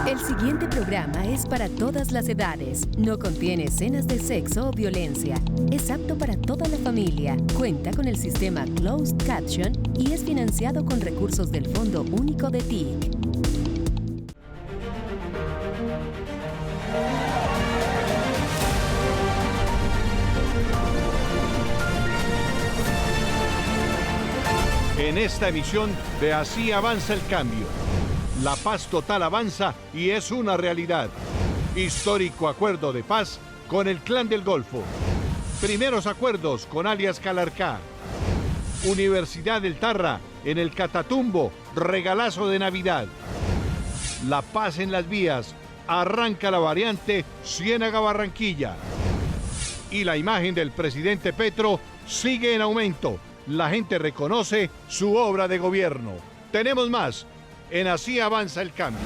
El siguiente programa es para todas las edades. No contiene escenas de sexo o violencia. Es apto para toda la familia. Cuenta con el sistema Closed Caption y es financiado con recursos del Fondo Único de TIC. En esta emisión de Así avanza el cambio. La paz total avanza y es una realidad. Histórico acuerdo de paz con el Clan del Golfo. Primeros acuerdos con alias Calarcá. Universidad del Tarra en el Catatumbo, regalazo de Navidad. La paz en las vías. Arranca la variante Ciénaga-Barranquilla. Y la imagen del presidente Petro sigue en aumento. La gente reconoce su obra de gobierno. Tenemos más en Así avanza el cambio.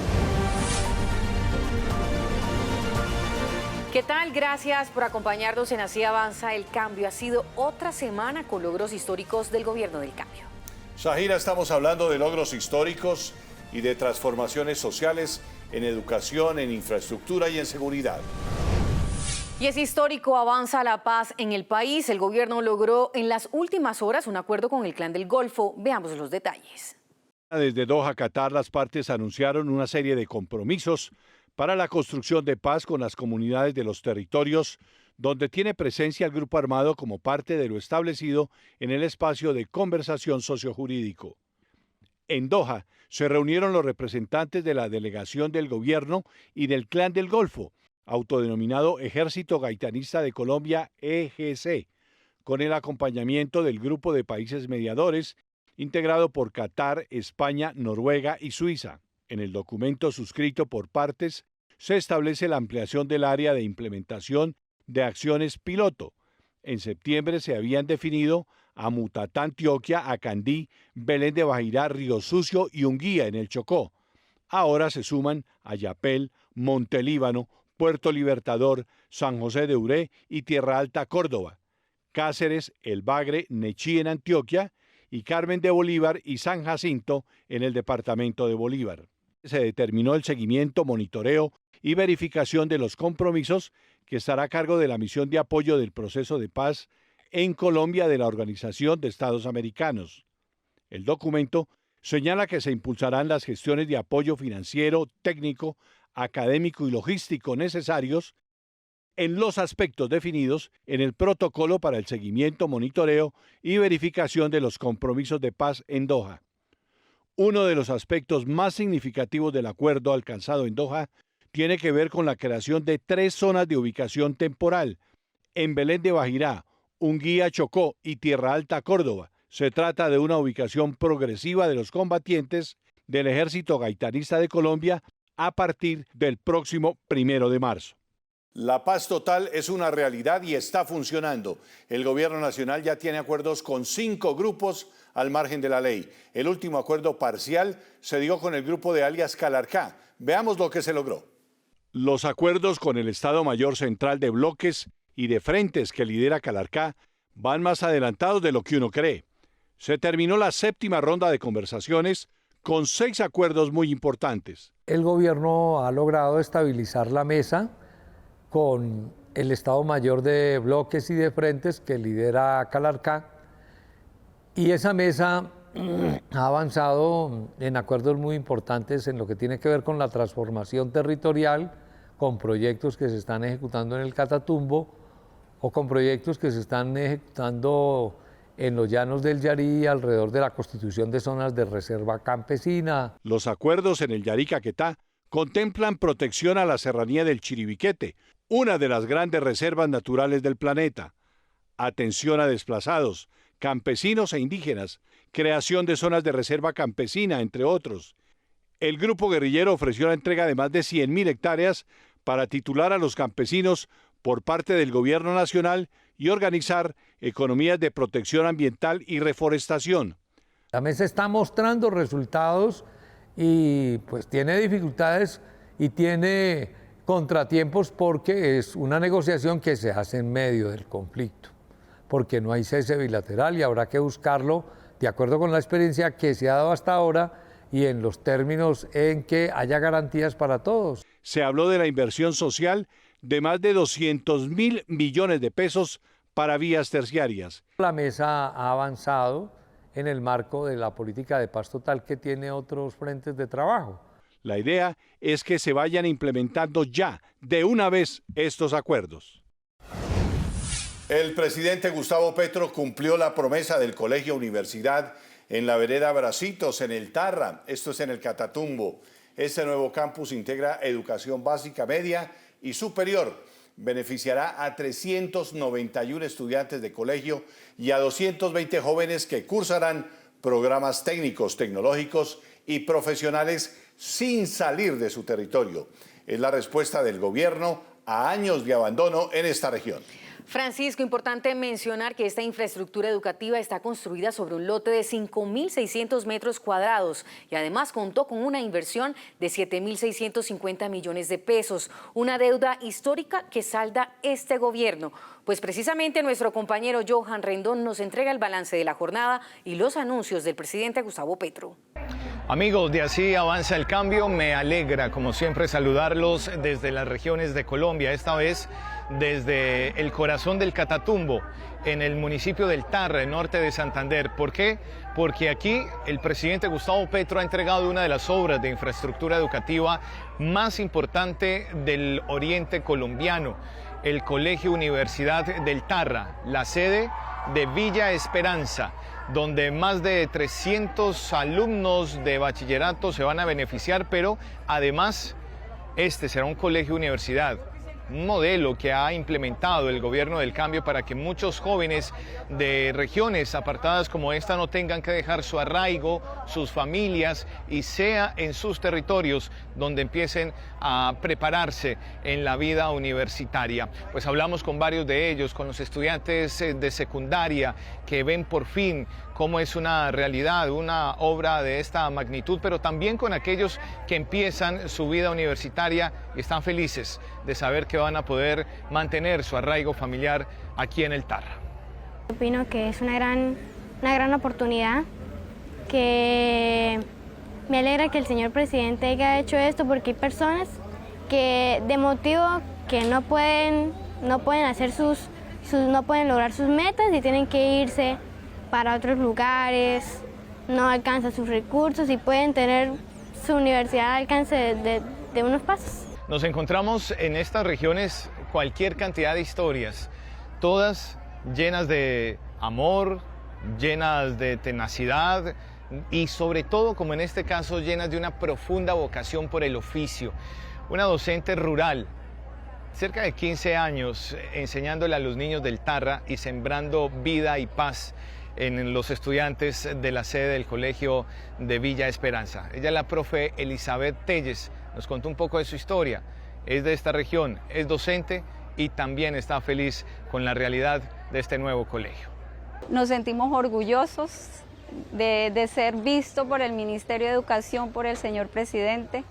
¿Qué tal? Gracias por acompañarnos en Así avanza el cambio. Ha sido otra semana con logros históricos del gobierno del cambio. Shahira, estamos hablando de logros históricos y de transformaciones sociales en educación, en infraestructura y en seguridad. Y es histórico, avanza la paz en el país. El gobierno logró en las últimas horas un acuerdo con el Clan del Golfo. Veamos los detalles. Desde Doha, Qatar, las partes anunciaron una serie de compromisos para la construcción de paz con las comunidades de los territorios donde tiene presencia el grupo armado como parte de lo establecido en el espacio de conversación sociojurídico. En Doha se reunieron los representantes de la delegación del gobierno y del Clan del Golfo, autodenominado Ejército Gaitanista de Colombia, EGC, con el acompañamiento del grupo de países mediadores, integrado por Qatar, España, Noruega y Suiza. En el documento suscrito por partes, se establece la ampliación del área de implementación de acciones piloto. En septiembre se habían definido a Mutatá, Antioquia, Acandí, Belén de Bajirá, Río Sucio y Unguía en el Chocó. Ahora se suman Ayapel, Montelíbano, Puerto Libertador, San José de Uré y Tierra Alta, Córdoba, Cáceres, El Bagre, Nechí en Antioquia y Carmen de Bolívar y San Jacinto en el departamento de Bolívar. Se determinó el seguimiento, monitoreo y verificación de los compromisos que estará a cargo de la misión de apoyo del proceso de paz en Colombia de la Organización de Estados Americanos. El documento señala que se impulsarán las gestiones de apoyo financiero, técnico, académico y logístico necesarios en los aspectos definidos en el protocolo para el seguimiento, monitoreo y verificación de los compromisos de paz en Doha. Uno de los aspectos más significativos del acuerdo alcanzado en Doha tiene que ver con la creación de 3 zonas de ubicación temporal en Belén de Bajirá, Unguía, Chocó y Tierra Alta, Córdoba. Se trata de una ubicación progresiva de los combatientes del Ejército Gaitanista de Colombia a partir del próximo 1 de marzo. La paz total es una realidad y está funcionando. El gobierno nacional ya tiene acuerdos con 5 grupos al margen de la ley. El último acuerdo parcial se dio con el grupo de alias Calarcá. Veamos lo que se logró. Los acuerdos con el Estado Mayor Central de Bloques y de Frentes que lidera Calarcá van más adelantados de lo que uno cree. Se terminó la 7ª ronda de conversaciones con 6 acuerdos muy importantes. El gobierno ha logrado estabilizar la mesa con el Estado Mayor de Bloques y de Frentes que lidera Calarcá, y esa mesa ha avanzado en acuerdos muy importantes en lo que tiene que ver con la transformación territorial, con proyectos que se están ejecutando en el Catatumbo o con proyectos que se están ejecutando en los llanos del Yarí alrededor de la constitución de zonas de reserva campesina. Los acuerdos en el Yarí Caquetá contemplan protección a la serranía del Chiribiquete, una de las grandes reservas naturales del planeta, atención a desplazados, campesinos e indígenas, creación de zonas de reserva campesina, entre otros. El grupo guerrillero ofreció la entrega de más de 100.000 hectáreas para titular a los campesinos por parte del gobierno nacional y organizar economías de protección ambiental y reforestación. La mesa está mostrando resultados y pues tiene dificultades y tiene contratiempos porque es una negociación que se hace en medio del conflicto, porque no hay cese bilateral y habrá que buscarlo de acuerdo con la experiencia que se ha dado hasta ahora y en los términos en que haya garantías para todos. Se habló de la inversión social de más de 200.000 millones de pesos para vías terciarias. La mesa ha avanzado en el marco de la política de paz total que tiene otros frentes de trabajo. La idea es que se vayan implementando ya, de una vez, estos acuerdos. El presidente Gustavo Petro cumplió la promesa del Colegio Universidad en la vereda Bracitos, en el Tarra. Esto es en el Catatumbo. Este nuevo campus integra educación básica, media y superior. Beneficiará a 391 estudiantes de colegio y a 220 jóvenes que cursarán programas técnicos, tecnológicos y profesionales sin salir de su territorio. Es la respuesta del gobierno a años de abandono en esta región. Francisco, importante mencionar que esta infraestructura educativa está construida sobre un lote de 5.600 metros cuadrados y además contó con una inversión de 7.650 millones de pesos, una deuda histórica que salda este gobierno. Pues precisamente nuestro compañero Johan Rendón nos entrega el balance de la jornada y los anuncios del presidente Gustavo Petro. Amigos, de Así Avanza el Cambio, me alegra como siempre saludarlos desde las regiones de Colombia, esta vez desde el corazón del Catatumbo, en el municipio del Tarra, en norte de Santander. ¿Por qué? Porque aquí el presidente Gustavo Petro ha entregado una de las obras de infraestructura educativa más importante del oriente colombiano, el Colegio Universidad del Tarra, la sede de Villa Esperanza, donde más de 300 alumnos de bachillerato se van a beneficiar, pero además este será un colegio universidad, un modelo que ha implementado el gobierno del cambio para que muchos jóvenes de regiones apartadas como esta no tengan que dejar su arraigo, sus familias, y sea en sus territorios donde empiecen a prepararse en la vida universitaria. Pues hablamos con varios de ellos, con los estudiantes de secundaria que ven por fin cómo es una realidad, una obra de esta magnitud, pero también con aquellos que empiezan su vida universitaria y están felices de saber que van a poder mantener su arraigo familiar aquí en el Tarra. Opino que es una gran oportunidad, que me alegra que el señor presidente haya hecho esto, porque hay personas que de motivo que no pueden hacer no pueden lograr sus metas y tienen que irse para otros lugares, no alcanzan sus recursos y pueden tener su universidad al alcance de unos pasos. Nos encontramos en estas regiones cualquier cantidad de historias, todas llenas de amor, llenas de tenacidad y sobre todo, como en este caso, llenas de una profunda vocación por el oficio. Una docente rural, cerca de 15 años, enseñándole a los niños del Tarra y sembrando vida y paz en los estudiantes de la sede del Colegio de Villa Esperanza. Ella es la profe Elizabeth Telles, nos contó un poco de su historia, es de esta región, es docente y también está feliz con la realidad de este nuevo colegio. Nos sentimos orgullosos de ser visto por el Ministerio de Educación, por el señor presidente.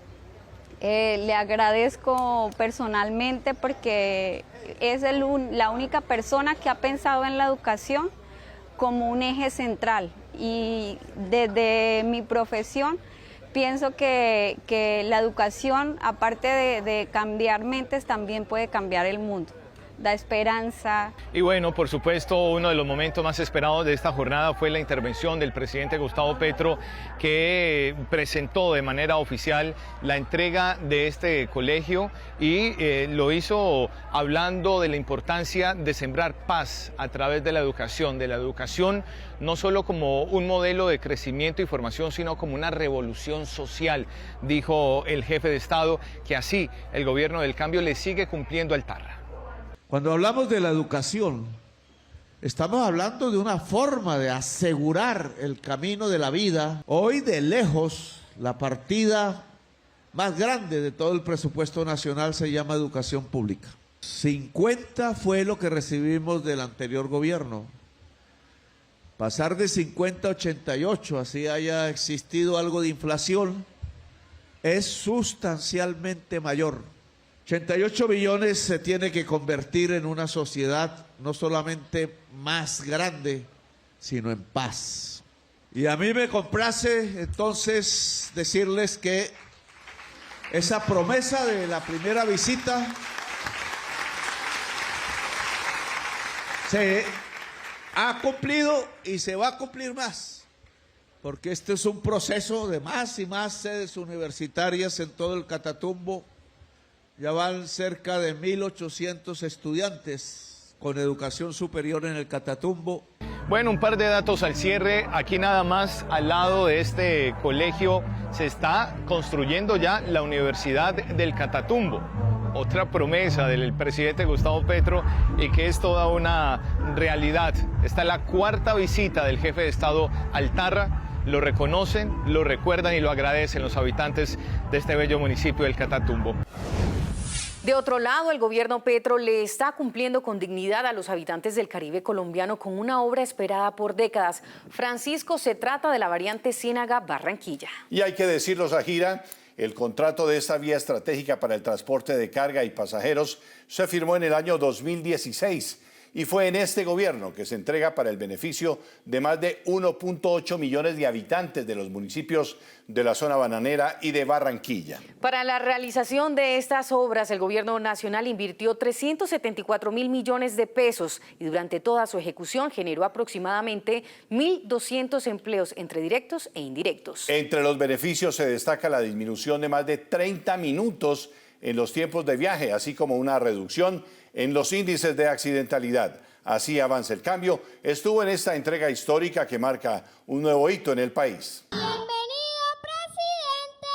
Le agradezco personalmente porque es la única persona que ha pensado en la educación como un eje central, y desde mi profesión pienso que la educación, aparte de cambiar mentes, también puede cambiar el mundo. Da esperanza. Y bueno, por supuesto, uno de los momentos más esperados de esta jornada fue la intervención del presidente Gustavo Petro, que presentó de manera oficial la entrega de este colegio y lo hizo hablando de la importancia de sembrar paz a través de la educación no solo como un modelo de crecimiento y formación, sino como una revolución social, dijo el jefe de Estado, que así el gobierno del cambio le sigue cumpliendo al Tarra. Cuando hablamos de la educación, estamos hablando de una forma de asegurar el camino de la vida. Hoy, de lejos, la partida más grande de todo el presupuesto nacional se llama educación pública. 50 fue lo que recibimos del anterior gobierno. Pasar de 50 a 88, así haya existido algo de inflación, es sustancialmente mayor. 88 billones se tiene que convertir en una sociedad no solamente más grande, sino en paz. Y a mí me complace entonces decirles que esa promesa de la primera visita se ha cumplido y se va a cumplir más, porque este es un proceso de más y más sedes universitarias en todo el Catatumbo. Ya van cerca de 1.800 estudiantes con educación superior en el Catatumbo. Bueno, un par de datos al cierre. Aquí nada más al lado de este colegio se está construyendo ya la Universidad del Catatumbo. Otra promesa del presidente Gustavo Petro y que es toda una realidad. Esta es la cuarta visita del jefe de Estado al Tarra. Lo reconocen, lo recuerdan y lo agradecen los habitantes de este bello municipio del Catatumbo. De otro lado, el gobierno Petro le está cumpliendo con dignidad a los habitantes del Caribe colombiano con una obra esperada por décadas. Francisco, se trata de la variante Ciénaga-Barranquilla. Y hay que decirlo, Zahira, el contrato de esta vía estratégica para el transporte de carga y pasajeros se firmó en el año 2016 y fue en este gobierno que se entrega para el beneficio de más de 1.8 millones de habitantes de los municipios de la zona bananera y de Barranquilla. Para la realización de estas obras, el gobierno nacional invirtió 374.000 millones de pesos y durante toda su ejecución generó aproximadamente 1.200 empleos entre directos e indirectos. Entre los beneficios se destaca la disminución de más de 30 minutos en los tiempos de viaje, así como una reducción en los índices de accidentalidad. Así avanza el cambio. Estuvo en esta entrega histórica que marca un nuevo hito en el país. Bienvenido,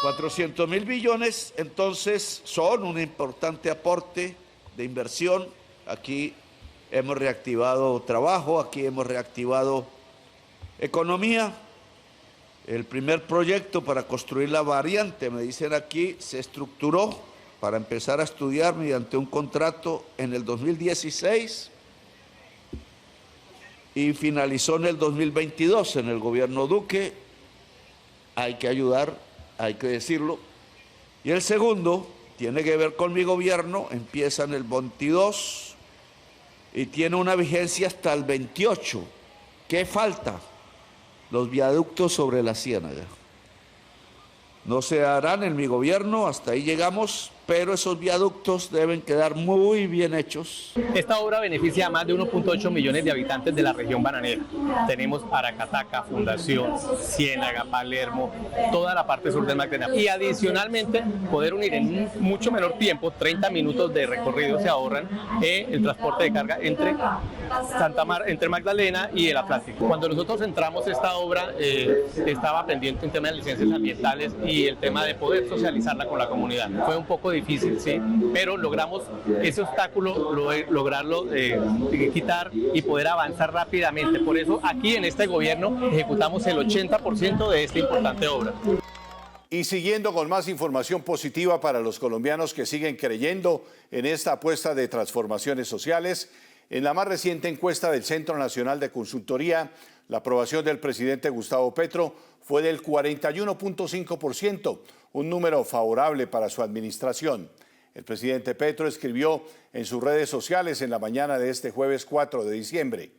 presidente. 400.000 millones, entonces, son un importante aporte de inversión. Aquí hemos reactivado trabajo, aquí hemos reactivado economía. El primer proyecto para construir la variante, me dicen aquí, se estructuró para empezar a estudiar mediante un contrato en el 2016 y finalizó en el 2022 en el gobierno Duque. Hay que ayudar, hay que decirlo. Y el segundo tiene que ver con mi gobierno, empieza en el 22 y tiene una vigencia hasta el 28. ¿Qué falta? Los viaductos sobre la Ciénaga. No se harán en mi gobierno, hasta ahí llegamos, pero esos viaductos deben quedar muy bien hechos. Esta obra beneficia a más de 1.8 millones de habitantes de la región bananera. Tenemos Aracataca, Fundación, Ciénaga, Palermo, toda la parte sur del Magdalena. Y adicionalmente, poder unir en mucho menor tiempo, 30 minutos de recorrido se ahorran, el transporte de carga entre entre Magdalena y el Atlántico. Cuando nosotros entramos esta obra, estaba pendiente un tema de licencias ambientales y el tema de poder socializarla con la comunidad. Fue un poco difícil, sí, pero logramos ese obstáculo, lograrlo quitar y poder avanzar rápidamente. Por eso aquí en este gobierno ejecutamos el 80% de esta importante obra. Y siguiendo con más información positiva para los colombianos que siguen creyendo en esta apuesta de transformaciones sociales, en la más reciente encuesta del Centro Nacional de Consultoría, la aprobación del presidente Gustavo Petro fue del 41.5%, un número favorable para su administración. El presidente Petro escribió en sus redes sociales en la mañana de este jueves 4 de diciembre.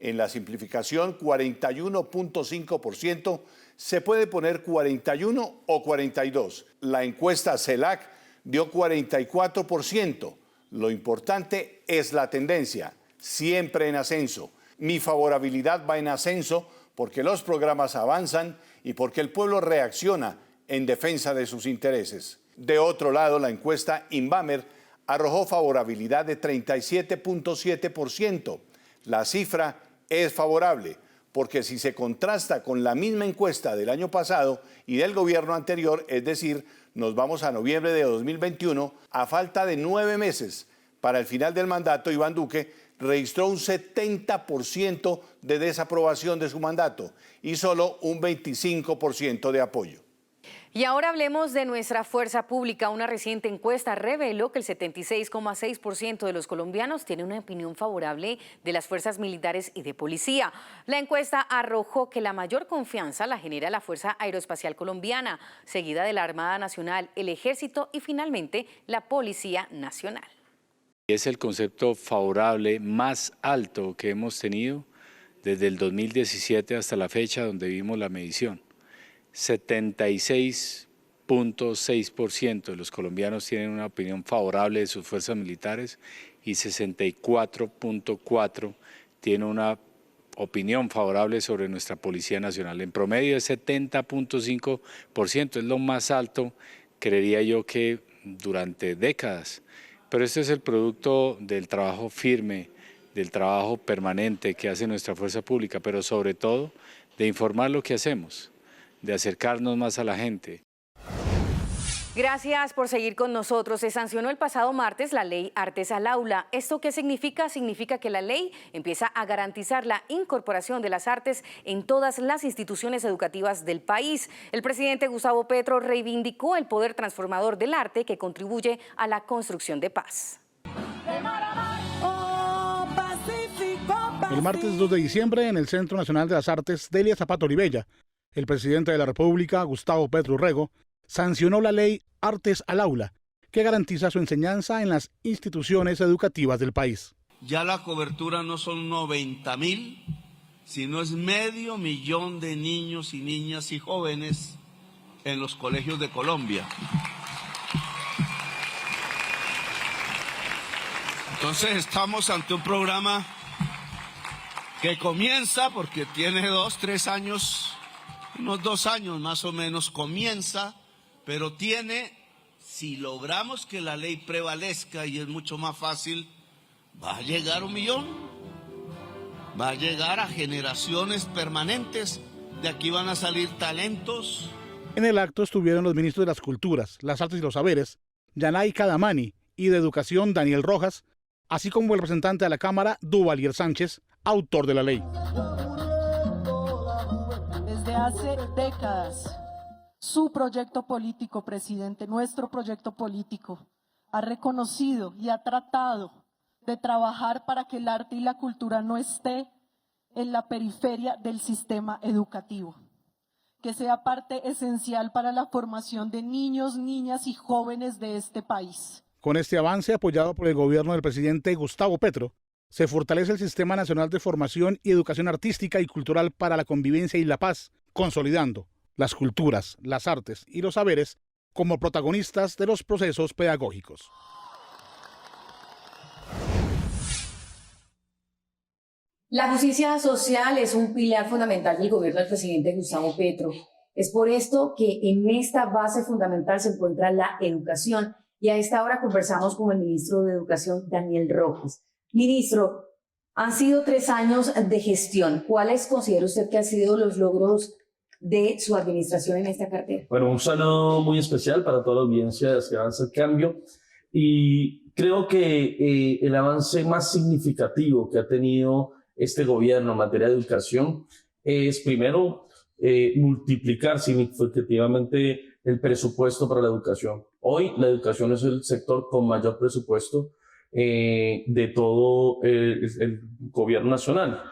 En la simplificación 41.5% se puede poner 41 o 42. La encuesta CELAC dio 44%. Lo importante es la tendencia, siempre en ascenso. Mi favorabilidad va en ascenso porque los programas avanzan y porque el pueblo reacciona en defensa de sus intereses. De otro lado, la encuesta Inbamer arrojó favorabilidad de 37.7%. La cifra es favorable porque si se contrasta con la misma encuesta del año pasado y del gobierno anterior, es decir, nos vamos a noviembre de 2021, a falta de 9 meses para el final del mandato, Iván Duque registró un 70% de desaprobación de su mandato y solo un 25% de apoyo. Y ahora hablemos de nuestra fuerza pública. Una reciente encuesta reveló que el 76,6% de los colombianos tiene una opinión favorable de las fuerzas militares y de policía. La encuesta arrojó que la mayor confianza la genera la Fuerza Aeroespacial Colombiana, seguida de la Armada Nacional, el Ejército y finalmente la Policía Nacional. Es el concepto favorable más alto que hemos tenido desde el 2017 hasta la fecha donde vimos la medición. 76.6% de los colombianos tienen una opinión favorable de sus fuerzas militares y 64.4% tienen una opinión favorable sobre nuestra Policía Nacional. En promedio es 70.5%, es lo más alto, creería yo, que durante décadas. Pero este es el producto del trabajo firme, del trabajo permanente que hace nuestra fuerza pública, pero sobre todo de informar lo que hacemos, de acercarnos más a la gente. Gracias por seguir con nosotros. Se sancionó el pasado martes la ley Artes al Aula. ¿Esto qué significa? Significa que la ley empieza a garantizar la incorporación de las artes en todas las instituciones educativas del país. El presidente Gustavo Petro reivindicó el poder transformador del arte que contribuye a la construcción de paz. El martes 2 de diciembre, en el Centro Nacional de las Artes Delia Zapata Olivella, el presidente de la República, Gustavo Petro Urrego, sancionó la ley Artes al Aula, que garantiza su enseñanza en las instituciones educativas del país. Ya la cobertura no son 90.000, sino es 500.000 de niños y niñas y jóvenes en los colegios de Colombia. Entonces estamos ante un programa que comienza, porque tiene 2-3 años, unos 2 años más o menos comienza, pero tiene, si logramos que la ley prevalezca y es mucho más fácil, va a llegar a 1 millón, va a llegar a generaciones permanentes, de aquí van a salir talentos. En el acto estuvieron los ministros de las Culturas, las Artes y los Saberes, Yanay Cadamani, y de Educación, Daniel Rojas, así como el representante de la Cámara, Duvalier Sánchez, autor de la ley. Desde hace décadas, su proyecto político, presidente, nuestro proyecto político, ha reconocido y ha tratado de trabajar para que el arte y la cultura no esté en la periferia del sistema educativo, que sea parte esencial para la formación de niños, niñas y jóvenes de este país. Con este avance, apoyado por el gobierno del presidente Gustavo Petro, se fortalece el Sistema Nacional de Formación y Educación Artística y Cultural para la Convivencia y la Paz, consolidando las culturas, las artes y los saberes como protagonistas de los procesos pedagógicos. La justicia social es un pilar fundamental del gobierno del presidente Gustavo Petro. Es por esto que en esta base fundamental se encuentra la educación. Y a esta hora conversamos con el ministro de Educación, Daniel Rojas. Ministro, han sido 3 años de gestión. ¿Cuáles considera usted que han sido los logros de su administración en esta cartera? Bueno, un saludo muy especial para toda la audiencia de Hacia Avanza el Cambio. Y creo que el avance más significativo que ha tenido este gobierno en materia de educación es, primero, multiplicar significativamente el presupuesto para la educación. Hoy la educación es el sector con mayor presupuesto de todo el gobierno nacional,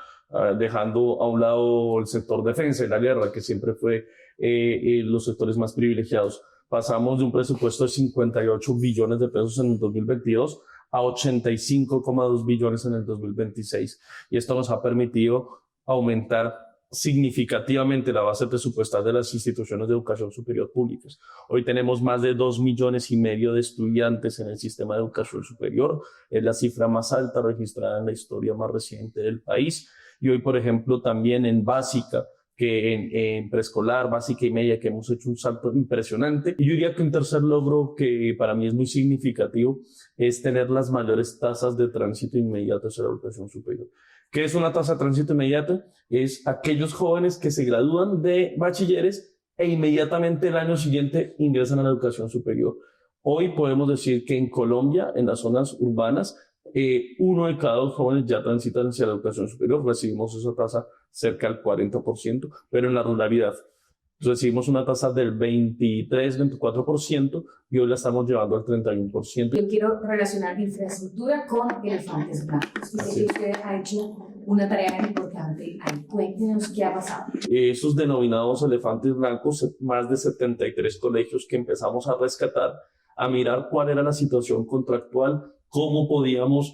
dejando a un lado el sector defensa y la guerra, que siempre fue los sectores más privilegiados. Pasamos de un presupuesto de 58 billones de pesos en el 2022 a 85,2 billones en el 2026. Y esto nos ha permitido aumentar significativamente la base presupuestal de las instituciones de educación superior públicas. Hoy tenemos más de 2,5 millones de estudiantes en el sistema de educación superior. Es la cifra más alta registrada en la historia más reciente del país. Y hoy, por ejemplo, también en básica, que en preescolar, básica y media, que hemos hecho un salto impresionante. Y yo diría que un tercer logro que para mí es muy significativo es tener las mayores tasas de tránsito inmediato hacia la educación superior. ¿Qué es una tasa de tránsito inmediato? Es aquellos jóvenes que se gradúan de bachilleres e inmediatamente el año siguiente ingresan a la educación superior. Hoy podemos decir que en Colombia, en las zonas urbanas, 1 de cada 2 jóvenes ya transitan hacia la educación superior. Recibimos esa tasa cerca del 40%, pero en la ruralidad recibimos una tasa del 23-24% y hoy la estamos llevando al 31%. Yo quiero relacionar infraestructura con elefantes blancos. Usted ha hecho una tarea importante. Cuéntenos qué ha pasado. Esos denominados elefantes blancos, más de 73 colegios que empezamos a rescatar, a mirar cuál era la situación contractual cómo podíamos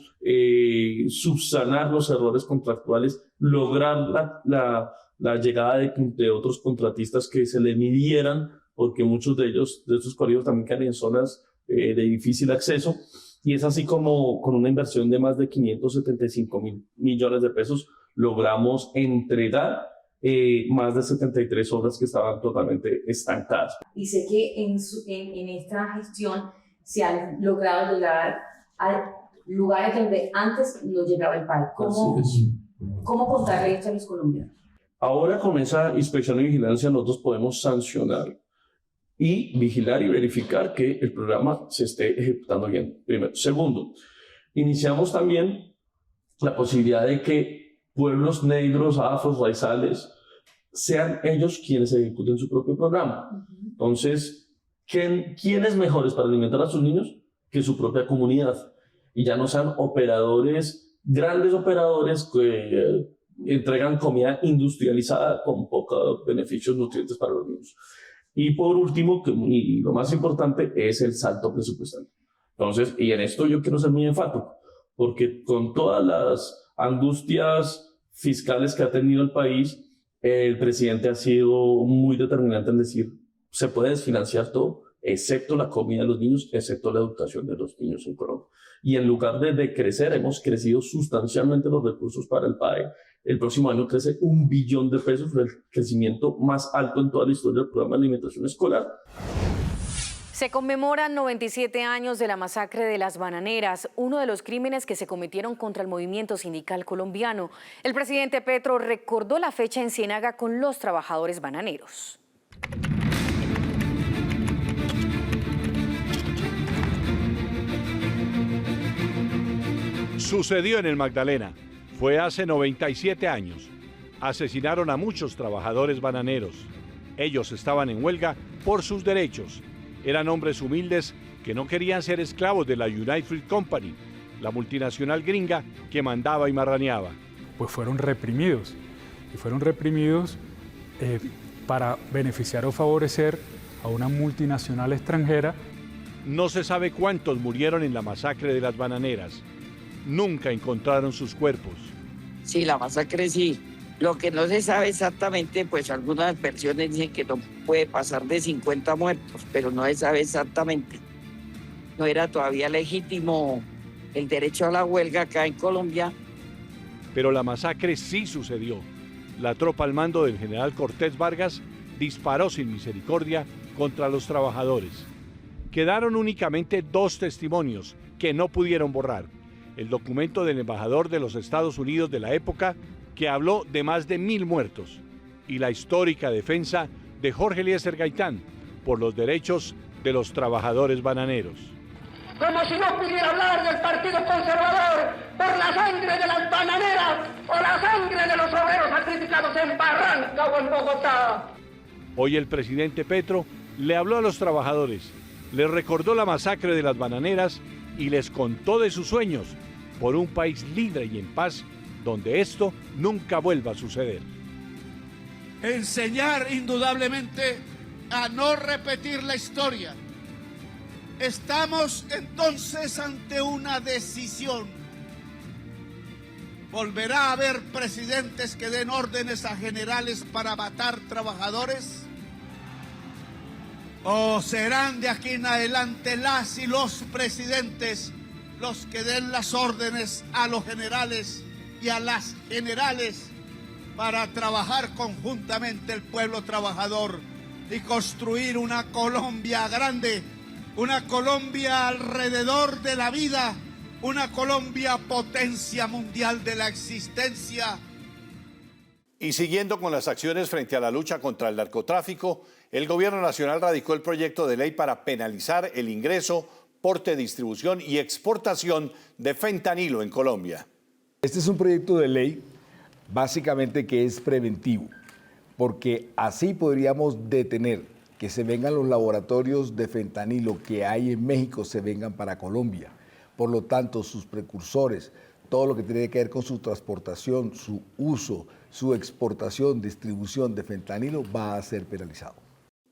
subsanar los errores contractuales, lograr la llegada de otros contratistas que se le midieran, porque muchos de estos colegios también caen en zonas de difícil acceso, y es así como con una inversión de más de 575.000 millones de pesos logramos entregar más de 73 obras que estaban totalmente estancadas. Y sé que en esta gestión se han logrado llegar a lugares donde antes no llegaba el PAE. ¿Cómo contarle esto a los colombianos? Ahora con esa inspección y vigilancia nosotros podemos sancionar y vigilar y verificar que el programa se esté ejecutando bien. Primero. Segundo, iniciamos también la posibilidad de que pueblos negros, afros, raizales, sean ellos quienes ejecuten su propio programa. Entonces, ¿quiénes mejores para alimentar a sus niños que su propia comunidad? Y ya no sean operadores, grandes operadores que entregan comida industrializada con pocos beneficios nutrientes para los niños. Y por último, y lo más importante, es el salto presupuestal. Entonces, y en esto yo quiero ser muy enfático, porque con todas las angustias fiscales que ha tenido el país, el presidente ha sido muy determinante en decir, se puede desfinanciar todo, excepto la comida de los niños, excepto la educación de los niños en Colombia. Y en lugar de decrecer, hemos crecido sustancialmente los recursos para el PAE. El próximo año crece 1 billón de pesos, el crecimiento más alto en toda la historia del programa de alimentación escolar. Se conmemoran 97 años de la masacre de las bananeras, uno de los crímenes que se cometieron contra el movimiento sindical colombiano. El presidente Petro recordó la fecha en Ciénaga con los trabajadores bananeros. Sucedió en el Magdalena. Fue hace 97 años. Asesinaron a muchos trabajadores bananeros. Ellos estaban en huelga por sus derechos. Eran hombres humildes que no querían ser esclavos de la United Fruit Company, la multinacional gringa que mandaba y marraneaba. Pues fueron reprimidos. Y fueron reprimidos para beneficiar o favorecer a una multinacional extranjera. No se sabe cuántos murieron en la masacre de las bananeras. Nunca encontraron sus cuerpos. Sí, la masacre sí. Lo que no se sabe exactamente, pues algunas versiones dicen que no puede pasar de 50 muertos, pero no se sabe exactamente. No era todavía legítimo el derecho a la huelga acá en Colombia. Pero la masacre sí sucedió. La tropa al mando del general Cortés Vargas disparó sin misericordia contra los trabajadores. Quedaron únicamente 2 testimonios que no pudieron borrar. El documento del embajador de los Estados Unidos de la época, que habló de más de 1000 muertos, y la histórica defensa de Jorge Eliezer Gaitán por los derechos de los trabajadores bananeros. Como si no pudiera hablar del Partido Conservador por la sangre de las bananeras o la sangre de los obreros sacrificados en Barranca o en Bogotá. Hoy el presidente Petro le habló a los trabajadores, les recordó la masacre de las bananeras y les contó de sus sueños por un país libre y en paz, donde esto nunca vuelva a suceder. Enseñar indudablemente a no repetir la historia. Estamos entonces ante una decisión. ¿Volverá a haber presidentes que den órdenes a generales para matar trabajadores? ¿O serán de aquí en adelante las y los presidentes los que den las órdenes a los generales y a las generales para trabajar conjuntamente el pueblo trabajador y construir una Colombia grande, una Colombia alrededor de la vida, una Colombia potencia mundial de la existencia? Y siguiendo con las acciones frente a la lucha contra el narcotráfico, el Gobierno Nacional radicó el proyecto de ley para penalizar el ingreso, porte, distribución y exportación de fentanilo en Colombia. Este es un proyecto de ley básicamente que es preventivo, porque así podríamos detener que se vengan los laboratorios de fentanilo que hay en México, se vengan para Colombia. Por lo tanto, sus precursores, todo lo que tiene que ver con su transportación, su uso, su exportación, distribución de fentanilo va a ser penalizado.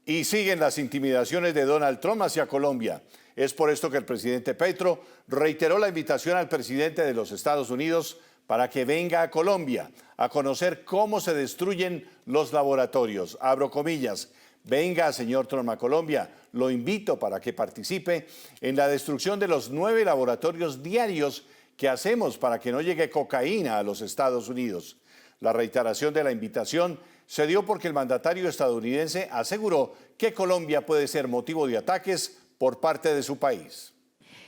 Y siguen las intimidaciones de Donald Trump hacia Colombia. Es por esto que el presidente Petro reiteró la invitación al presidente de los Estados Unidos para que venga a Colombia a conocer cómo se destruyen los laboratorios. Abro comillas. Venga, señor Trump, a Colombia. Lo invito para que participe en la destrucción de los 9 laboratorios diarios que hacemos para que no llegue cocaína a los Estados Unidos. La reiteración de la invitación se dio porque el mandatario estadounidense aseguró que Colombia puede ser motivo de ataques por parte de su país.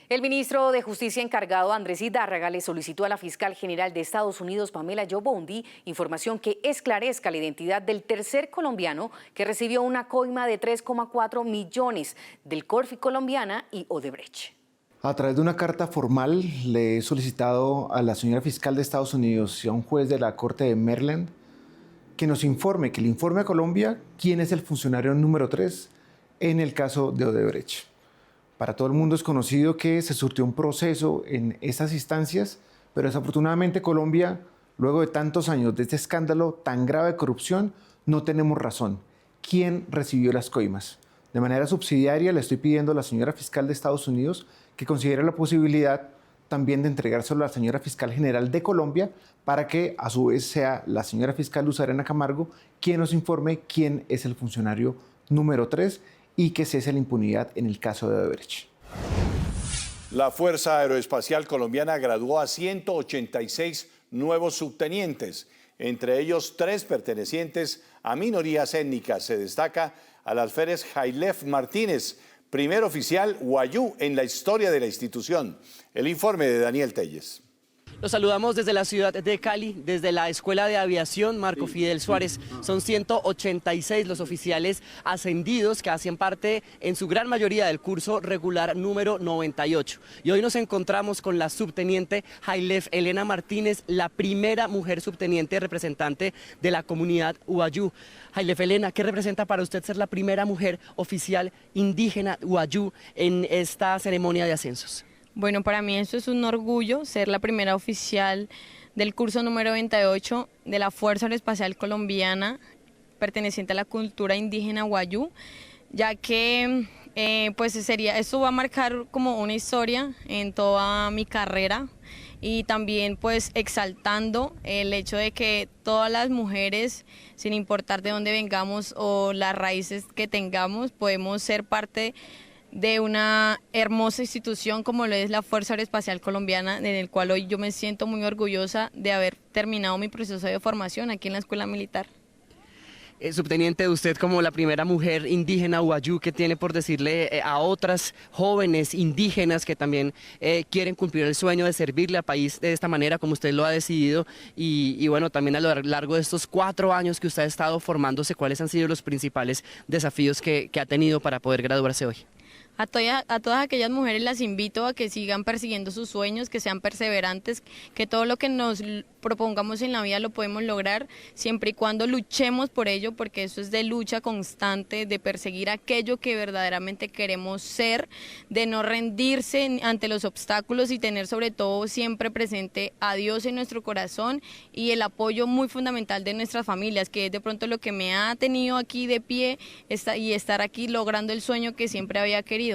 El ministro de Justicia encargado, Andrés Hidárraga, le solicitó a la fiscal general de Estados Unidos, Pamela Jo Bondi, información que esclarezca la identidad del tercer colombiano que recibió una coima de 3,4 millones del Corfi Colombiana y Odebrecht. A través de una carta formal le he solicitado a la señora fiscal de Estados Unidos y a un juez de la Corte de Maryland que nos informe, que le informe a Colombia quién es el funcionario número 3 en el caso de Odebrecht. Para todo el mundo es conocido que se surtió un proceso en esas instancias, pero desafortunadamente Colombia, luego de tantos años de este escándalo tan grave de corrupción, no tenemos razón. ¿Quién recibió las coimas? De manera subsidiaria le estoy pidiendo a la señora fiscal de Estados Unidos que considere la posibilidad también de entregárselo a la señora fiscal general de Colombia para que a su vez sea la señora fiscal Luz Arena Camargo quien nos informe quién es el funcionario número 3 y que cese la impunidad en el caso de Odebrecht. La Fuerza Aeroespacial Colombiana graduó a 186 nuevos subtenientes, entre ellos 3 pertenecientes a minorías étnicas. Se destaca al alférez Jailef Martínez, primer oficial wayú en la historia de la institución. El informe de Daniel Telles. Los saludamos desde la ciudad de Cali, desde la Escuela de Aviación Marco Fidel Suárez. Son 186 los oficiales ascendidos que hacen parte en su gran mayoría del curso regular número 98. Y hoy nos encontramos con la subteniente Jailef Elena Martínez, la primera mujer subteniente representante de la comunidad wayú. Jailef Elena, ¿qué representa para usted ser la primera mujer oficial indígena wayú en esta ceremonia de ascensos? Bueno, para mí eso es un orgullo, ser la primera oficial del curso número 98 de la Fuerza Aeroespacial Colombiana, perteneciente a la cultura indígena wayú, ya que esto va a marcar como una historia en toda mi carrera y también pues exaltando el hecho de que todas las mujeres, sin importar de dónde vengamos o las raíces que tengamos, podemos ser parte de una hermosa institución como lo es la Fuerza Aeroespacial Colombiana, en el cual hoy yo me siento muy orgullosa de haber terminado mi proceso de formación aquí en la Escuela Militar. Subteniente, usted como la primera mujer indígena wayú que tiene por decirle a otras jóvenes indígenas que también quieren cumplir el sueño de servirle al país de esta manera como usted lo ha decidido y bueno, también a lo largo de estos 4 años que usted ha estado formándose, ¿cuáles han sido los principales desafíos que ha tenido para poder graduarse hoy? A todas aquellas mujeres las invito a que sigan persiguiendo sus sueños, que sean perseverantes, que todo lo que nos propongamos en la vida lo podemos lograr siempre y cuando luchemos por ello, porque eso es de lucha constante, de perseguir aquello que verdaderamente queremos ser, de no rendirse ante los obstáculos y tener sobre todo siempre presente a Dios en nuestro corazón y el apoyo muy fundamental de nuestras familias, que es de pronto lo que me ha tenido aquí de pie y estar aquí logrando el sueño que siempre había querido.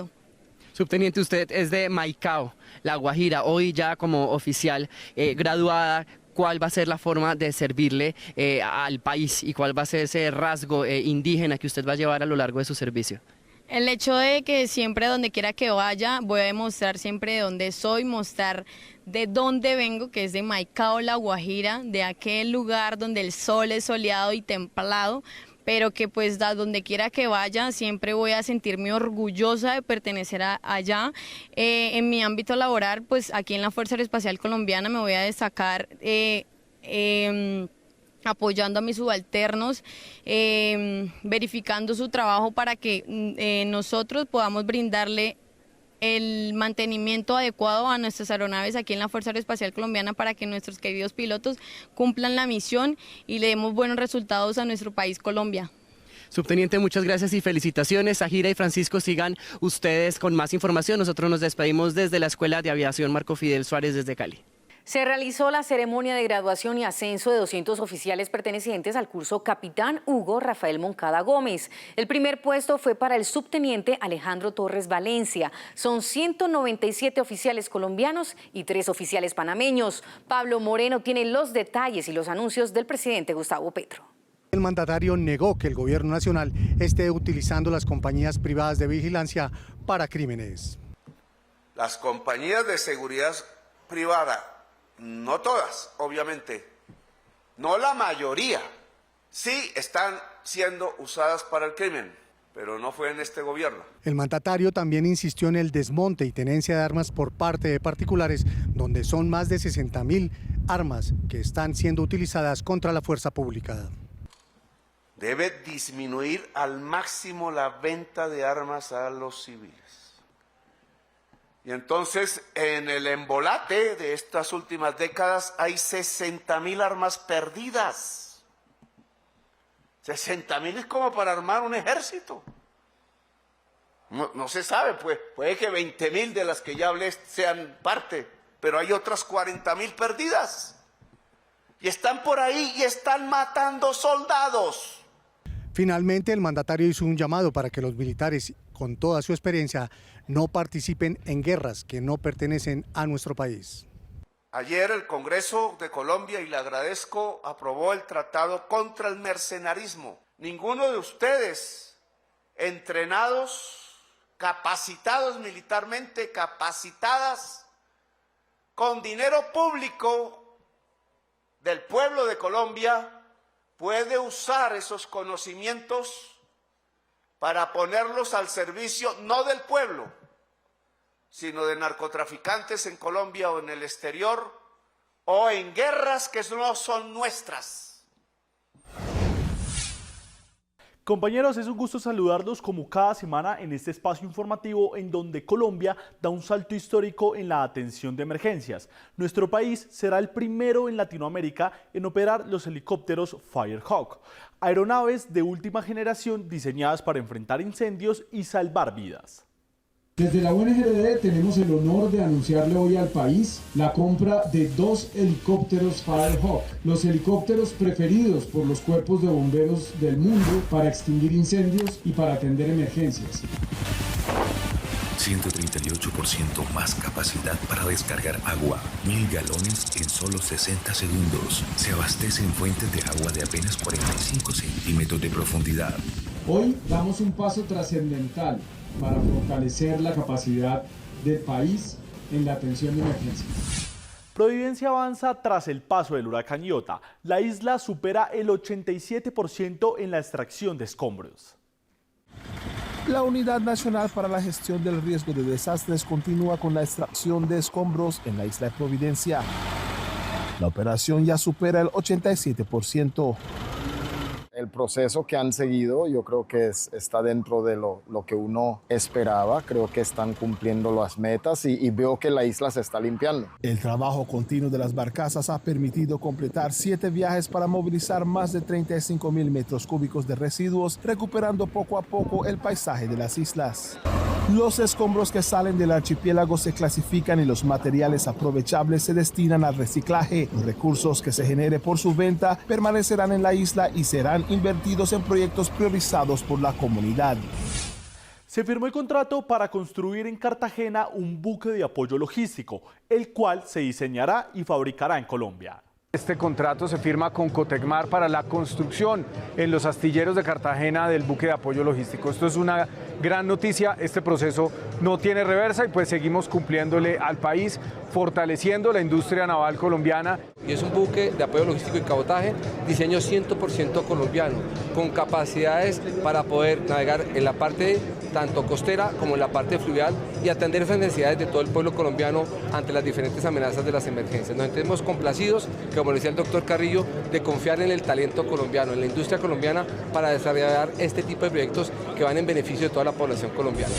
Subteniente, usted es de Maicao, La Guajira, hoy ya como oficial graduada. ¿Cuál va a ser la forma de servirle al país y cuál va a ser ese rasgo indígena que usted va a llevar a lo largo de su servicio? El hecho de que siempre donde quiera que vaya voy a demostrar siempre de dónde soy, mostrar de dónde vengo, que es de Maicao, La Guajira, de aquel lugar donde el sol es soleado y templado, pero que pues a donde quiera que vaya siempre voy a sentirme orgullosa de pertenecer allá. En mi ámbito laboral, pues aquí en la Fuerza Aeroespacial Colombiana me voy a destacar apoyando a mis subalternos, verificando su trabajo para que nosotros podamos brindarle el mantenimiento adecuado a nuestras aeronaves aquí en la Fuerza Aeroespacial Colombiana para que nuestros queridos pilotos cumplan la misión y le demos buenos resultados a nuestro país Colombia. Subteniente, muchas gracias y felicitaciones. Zahira y Francisco, sigan ustedes con más información. Nosotros nos despedimos desde la Escuela de Aviación Marco Fidel Suárez desde Cali. Se realizó la ceremonia de graduación y ascenso de 200 oficiales pertenecientes al curso Capitán Hugo Rafael Moncada Gómez. El primer puesto fue para el subteniente Alejandro Torres Valencia. Son 197 oficiales colombianos y 3 oficiales panameños. Pablo Moreno tiene los detalles y los anuncios del presidente Gustavo Petro. El mandatario negó que el gobierno nacional esté utilizando las compañías privadas de vigilancia para crímenes. Las compañías de seguridad privada, no todas, obviamente, no la mayoría, sí están siendo usadas para el crimen, pero no fue en este gobierno. El mandatario también insistió en el desmonte y tenencia de armas por parte de particulares, donde son más de 60.000 armas que están siendo utilizadas contra la fuerza pública. Debe disminuir al máximo la venta de armas a los civiles. Y entonces, en el embolate de estas últimas décadas hay 60.000 armas perdidas. 60.000 es como para armar un ejército. No se sabe, pues, puede que 20.000 de las que ya hablé sean parte, pero hay otras 40.000 perdidas. Y están por ahí y están matando soldados. Finalmente, el mandatario hizo un llamado para que los militares, con toda su experiencia, no participen en guerras que no pertenecen a nuestro país. Ayer el Congreso de Colombia, y le agradezco, aprobó el tratado contra el mercenarismo. Ninguno de ustedes, entrenados, capacitados militarmente, capacitadas, con dinero público del pueblo de Colombia, puede usar esos conocimientos para ponerlos al servicio no del pueblo, sino de narcotraficantes en Colombia o en el exterior, o en guerras que no son nuestras. Compañeros, es un gusto saludarlos como cada semana en este espacio informativo en donde Colombia da un salto histórico en la atención de emergencias. Nuestro país será el primero en Latinoamérica en operar los helicópteros Firehawk, aeronaves de última generación diseñadas para enfrentar incendios y salvar vidas. Desde la UNGRD tenemos el honor de anunciarle hoy al país la compra de 2 helicópteros Firehawk, los helicópteros preferidos por los cuerpos de bomberos del mundo para extinguir incendios y para atender emergencias. 138% más capacidad para descargar agua, 1000 galones en solo 60 segundos. Se abastece en fuentes de agua de apenas 45 centímetros de profundidad. Hoy damos un paso trascendental para fortalecer la capacidad del país en la atención de emergencias. Providencia avanza tras el paso del huracán Iota. La isla supera el 87% en la extracción de escombros. La Unidad Nacional para la Gestión del Riesgo de Desastres continúa con la extracción de escombros en la isla de Providencia. La operación ya supera el 87%. El proceso que han seguido yo creo que está dentro de lo que uno esperaba. Creo que están cumpliendo las metas y veo que la isla se está limpiando. El trabajo continuo de las barcazas ha permitido completar 7 viajes para movilizar más de 35.000 metros cúbicos de residuos, recuperando poco a poco el paisaje de las islas. Los escombros que salen del archipiélago se clasifican y los materiales aprovechables se destinan al reciclaje. Los recursos que se genere por su venta permanecerán en la isla y serán invertidos en proyectos priorizados por la comunidad. Se firmó el contrato para construir en Cartagena un buque de apoyo logístico, el cual se diseñará y fabricará en Colombia. Este contrato se firma con Cotecmar para la construcción en los astilleros de Cartagena del buque de apoyo logístico. Esto es una gran noticia, este proceso no tiene reversa y pues seguimos cumpliéndole al país, fortaleciendo la industria naval colombiana. Y es un buque de apoyo logístico y cabotaje, diseño 100% colombiano, con capacidades para poder navegar en la parte tanto costera como en la parte fluvial y atender esas necesidades de todo el pueblo colombiano ante las diferentes amenazas de las emergencias. Nos sentimos complacidos, como decía el doctor Carrillo, de confiar en el talento colombiano, en la industria colombiana para desarrollar este tipo de proyectos que van en beneficio de toda la población colombiana.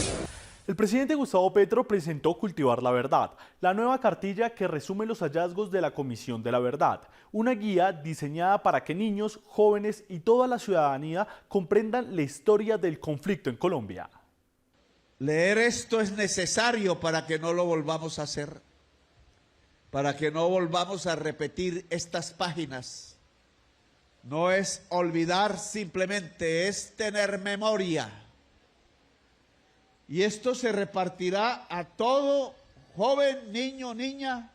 El presidente Gustavo Petro presentó Cultivar la Verdad, la nueva cartilla que resume los hallazgos de la Comisión de la Verdad, una guía diseñada para que niños, jóvenes y toda la ciudadanía comprendan la historia del conflicto en Colombia. Leer esto es necesario para que no lo volvamos a hacer, para que no volvamos a repetir estas páginas. No es olvidar simplemente, es tener memoria. Y esto se repartirá a todo joven, niño, niña,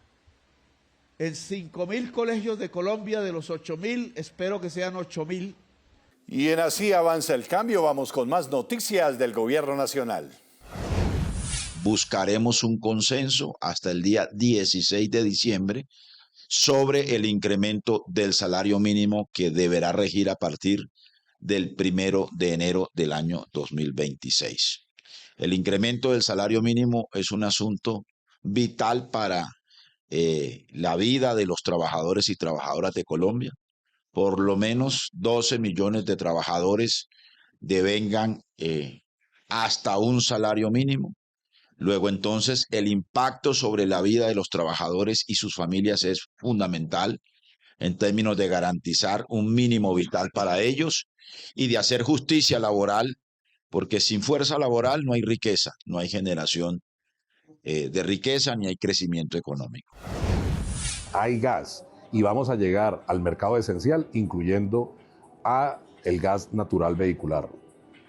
en 5.000 colegios de Colombia, de los 8.000, espero que sean 8.000. Y en Así Avanza el Cambio vamos con más noticias del Gobierno Nacional. Buscaremos un consenso hasta el día 16 de diciembre sobre el incremento del salario mínimo que deberá regir a partir del 1 de enero del año 2026. El incremento del salario mínimo es un asunto vital para la vida de los trabajadores y trabajadoras de Colombia. Por lo menos 12 millones de trabajadores devengan hasta un salario mínimo. Luego entonces el impacto sobre la vida de los trabajadores y sus familias es fundamental en términos de garantizar un mínimo vital para ellos y de hacer justicia laboral, porque sin fuerza laboral no hay riqueza, no hay generación de riqueza ni hay crecimiento económico. Hay gas y vamos a llegar al mercado esencial, incluyendo a el gas natural vehicular.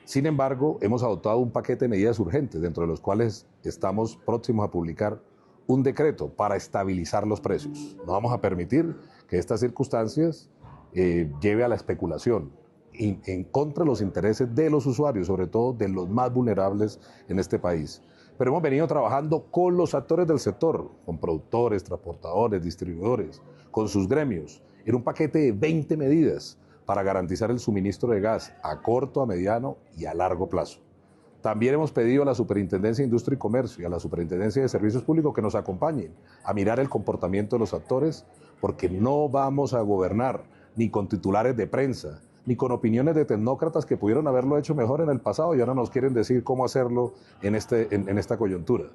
Sin embargo, hemos adoptado un paquete de medidas urgentes, dentro de los cuales estamos próximos a publicar un decreto para estabilizar los precios. No vamos a permitir que estas circunstancias lleve a la especulación en contra de los intereses de los usuarios, sobre todo de los más vulnerables en este país. Pero hemos venido trabajando con los actores del sector, con productores, transportadores, distribuidores, con sus gremios, en un paquete de 20 medidas para garantizar el suministro de gas a corto, a mediano y a largo plazo. También hemos pedido a la Superintendencia de Industria y Comercio y a la Superintendencia de Servicios Públicos que nos acompañen a mirar el comportamiento de los actores, porque no vamos a gobernar ni con titulares de prensa, ni con opiniones de tecnócratas que pudieron haberlo hecho mejor en el pasado y ahora nos quieren decir cómo hacerlo en esta coyuntura.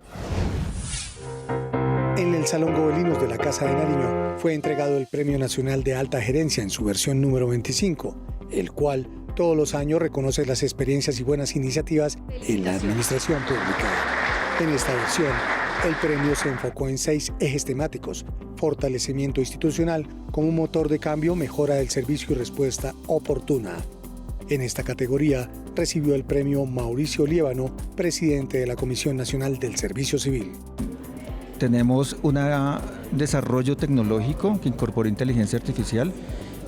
En el Salón Gobelinos de la Casa de Nariño fue entregado el Premio Nacional de Alta Gerencia en su versión número 25, el cual todos los años reconoce las experiencias y buenas iniciativas en la administración pública. En esta versión, el premio se enfocó en 6 ejes temáticos: fortalecimiento institucional como motor de cambio, mejora del servicio y respuesta oportuna. En esta categoría recibió el premio Mauricio Liévano, presidente de la Comisión Nacional del Servicio Civil. Tenemos un desarrollo tecnológico que incorpora inteligencia artificial,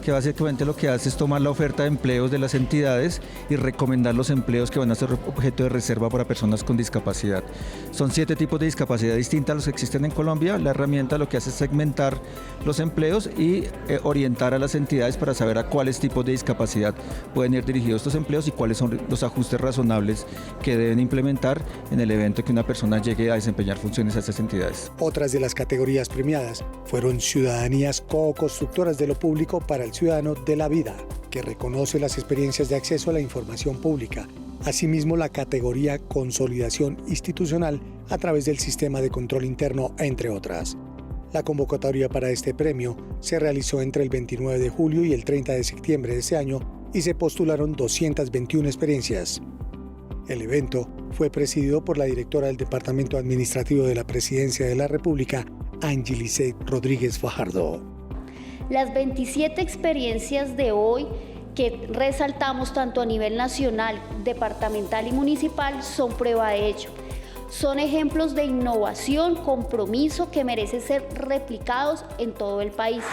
que básicamente lo que hace es tomar la oferta de empleos de las entidades y recomendar los empleos que van a ser objeto de reserva para personas con discapacidad. Son 7 tipos de discapacidad distintas a los que existen en Colombia. La herramienta lo que hace es segmentar los empleos y orientar a las entidades para saber a cuáles tipos de discapacidad pueden ir dirigidos estos empleos y cuáles son los ajustes razonables que deben implementar en el evento que una persona llegue a desempeñar funciones a esas entidades. Otras de las categorías premiadas fueron ciudadanías co-constructoras de lo público para el ciudadano de la vida, que reconoce las experiencias de acceso a la información pública. Asimismo, la categoría consolidación institucional a través del sistema de control interno, entre otras. La convocatoria para este premio se realizó entre el 29 de julio y el 30 de septiembre de ese año y se postularon 221 experiencias. El evento fue presidido por la directora del Departamento Administrativo de la Presidencia de la República, Angelice Rodríguez Fajardo. Las 27 experiencias de hoy que resaltamos tanto a nivel nacional, departamental y municipal son prueba de ello. Son ejemplos de innovación, compromiso que merecen ser replicados en todo el país.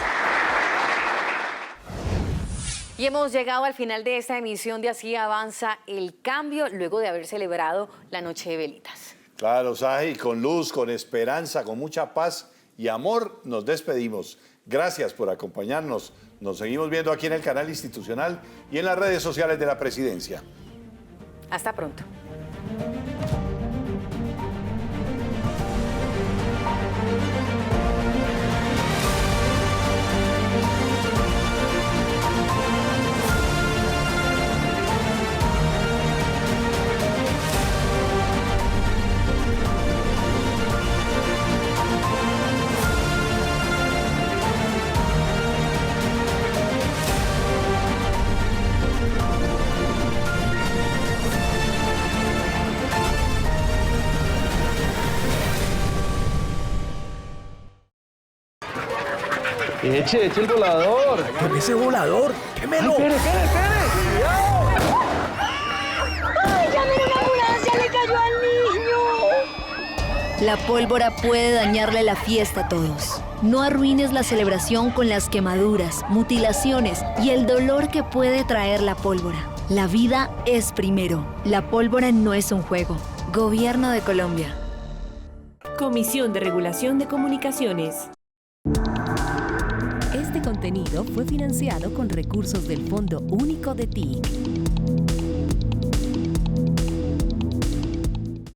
Y hemos llegado al final de esta emisión de Así Avanza el Cambio, luego de haber celebrado la Noche de Velitas. Claro, Saji, con luz, con esperanza, con mucha paz y amor nos despedimos. Gracias por acompañarnos. Nos seguimos viendo aquí en el canal institucional y en las redes sociales de la Presidencia. Hasta pronto. Eche el volador. ¡Queme ese volador! ¡Quémelo! Espere. ¡Cuidado! ¡Ay, llamen una ambulancia! ¡Le cayó al niño! La pólvora puede dañarle la fiesta a todos. No arruines la celebración con las quemaduras, mutilaciones y el dolor que puede traer la pólvora. La vida es primero. La pólvora no es un juego. Gobierno de Colombia. Comisión de Regulación de Comunicaciones. Este contenido fue financiado con recursos del Fondo Único de TIC.